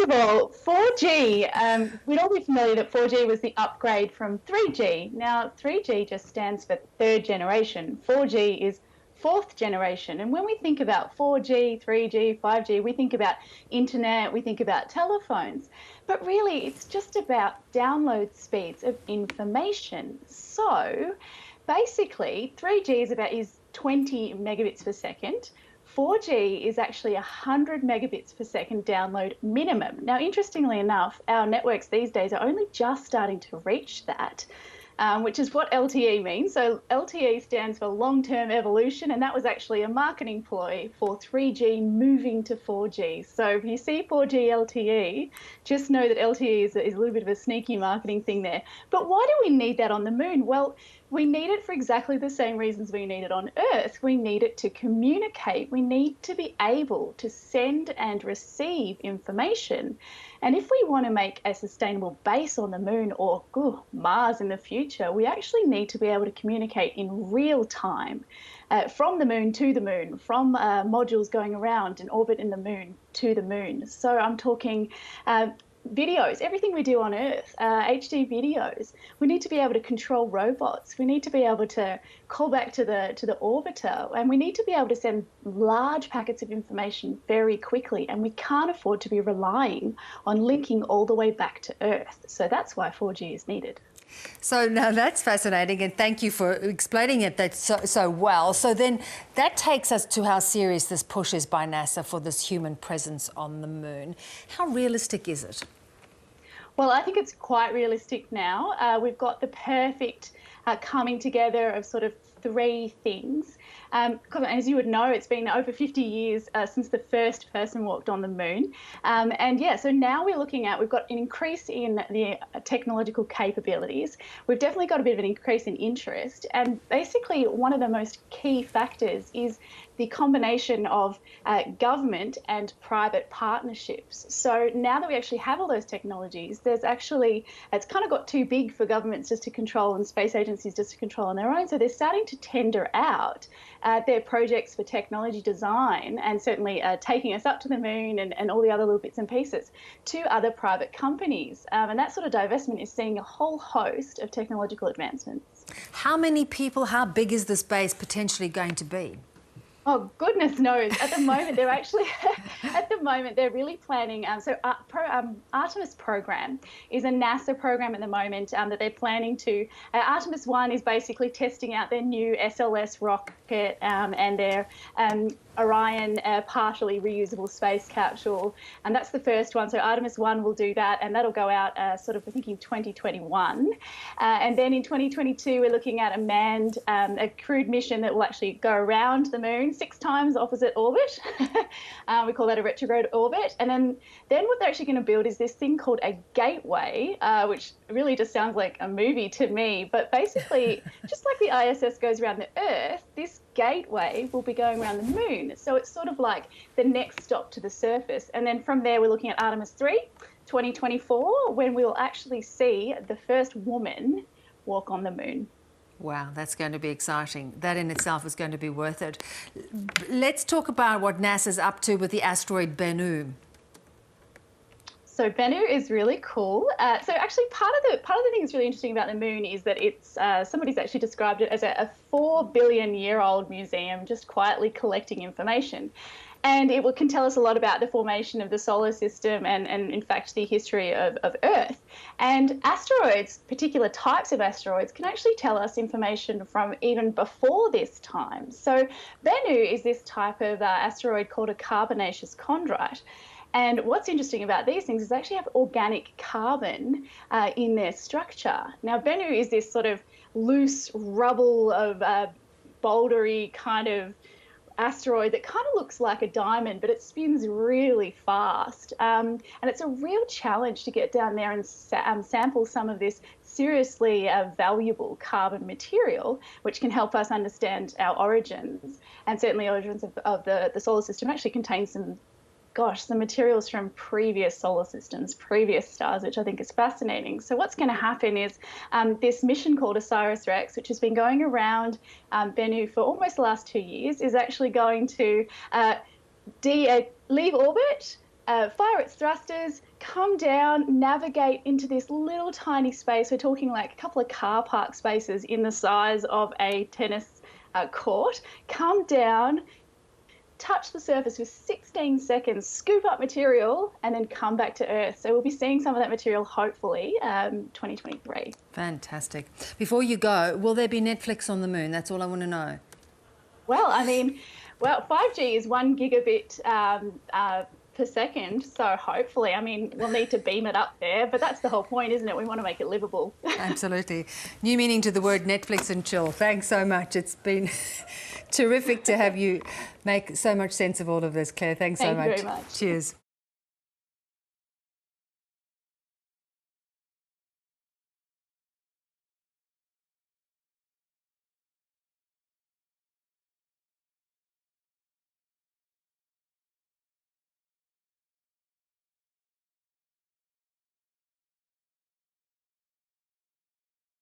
of all, 4G, we'd all be familiar that 4G was the upgrade from 3G. Now, 3G just stands for third generation. 4G is fourth generation. And when we think about 4G, 3G, 5G, we think about internet, we think about telephones. But really, it's just about download speeds of information. So basically, 3G is 20 megabits per second. 4G is actually 100 megabits per second download minimum. Now, interestingly enough, our networks these days are only just starting to reach that, which is what LTE means. So LTE stands for long-term evolution, and that was actually a marketing ploy for 3G moving to 4G. So if you see 4G LTE, just know that LTE is a little bit of a sneaky marketing thing there. But why do we need that on the moon? Well, we need it for exactly the same reasons we need it on Earth. We need it to communicate. We need to be able to send and receive information. And if we want to make a sustainable base on the moon or Mars in the future, we actually need to be able to communicate in real time from the moon to the moon, from modules going around in orbit in the moon to the moon. So I'm talking videos, everything we do on Earth, HD videos. We need to be able to control robots. We need to be able to call back to the orbiter, and we need to be able to send large packets of information very quickly. And we can't afford to be relying on linking all the way back to Earth. So that's why 4G is needed. So now that's fascinating, and thank you for explaining it so well. So then that takes us to how serious this push is by NASA for this human presence on the moon. How realistic is it? Well, I think it's quite realistic now. We've got the perfect coming together of sort of three things. As you would know, it's been over 50 years since the first person walked on the moon. So now we've got an increase in the technological capabilities. We've definitely got a bit of an increase in interest. And basically, one of the most key factors is the combination of government and private partnerships. So now that we actually have all those technologies, it's kind of got too big for governments just to control and space agencies just to control on their own. So they're starting to tender out their projects for technology design and certainly taking us up to the moon and all the other little bits and pieces to other private companies. And that sort of divestment is seeing a whole host of technological advancements. How many people, how big is this base potentially going to be? Oh, goodness knows. At the moment, they're really planning. Artemis program is a NASA program at the moment that they're planning to. Artemis 1 is basically testing out their new SLS rocket and their Orion partially reusable space capsule, and that's the first one. So Artemis 1 will do that, and that'll go out I think in 2021. And then in 2022, we're looking at a manned, a crewed mission that will actually go around the moon 6 times opposite orbit. We call that a retrograde orbit. And then what they're actually going to build is this thing called a gateway, which really just sounds like a movie to me. But basically, just like the ISS goes around the Earth, this gateway will be going around the moon. So it's sort of like the next stop to the surface. And then from there, we're looking at Artemis 3, 2024, when we'll actually see the first woman walk on the moon. Wow, that's going to be exciting. That in itself is going to be worth it. Let's talk about what NASA's up to with the asteroid Bennu. So Bennu is really cool. So actually, part of the thing that's really interesting about the moon is that it's somebody's actually described it as a 4 billion year old museum just quietly collecting information. And it can tell us a lot about the formation of the solar system and in fact, the history of Earth. And asteroids, particular types of asteroids, can actually tell us information from even before this time. So Bennu is this type of asteroid called a carbonaceous chondrite. And what's interesting about these things is they actually have organic carbon in their structure. Now, Bennu is this sort of loose rubble of bouldery kind of asteroid that kind of looks like a diamond, but it spins really fast. And it's a real challenge to get down there and sample some of this seriously valuable carbon material, which can help us understand our origins. And certainly origins of the solar system actually contains some materials from previous solar systems, previous stars, which I think is fascinating. So what's going to happen is this mission called OSIRIS-REx, which has been going around Bennu for almost the last 2 years, is actually going to leave orbit, fire its thrusters, come down, navigate into this little tiny space. We're talking like a couple of car park spaces in the size of a tennis court. Come down, touch the surface for 16 seconds, scoop up material, and then come back to Earth. So we'll be seeing some of that material, hopefully, 2023. Fantastic. Before you go, will there be Netflix on the moon? That's all I want to know. Well, I mean, 5G is 1 gigabit per second. So hopefully, I mean, we'll need to beam it up there. But that's the whole point, isn't it? We want to make it livable. Absolutely. New meaning to the word Netflix and chill. Thanks so much. It's been terrific to have you make so much sense of all of this, Claire. Thanks so much. Thank you very much. Cheers.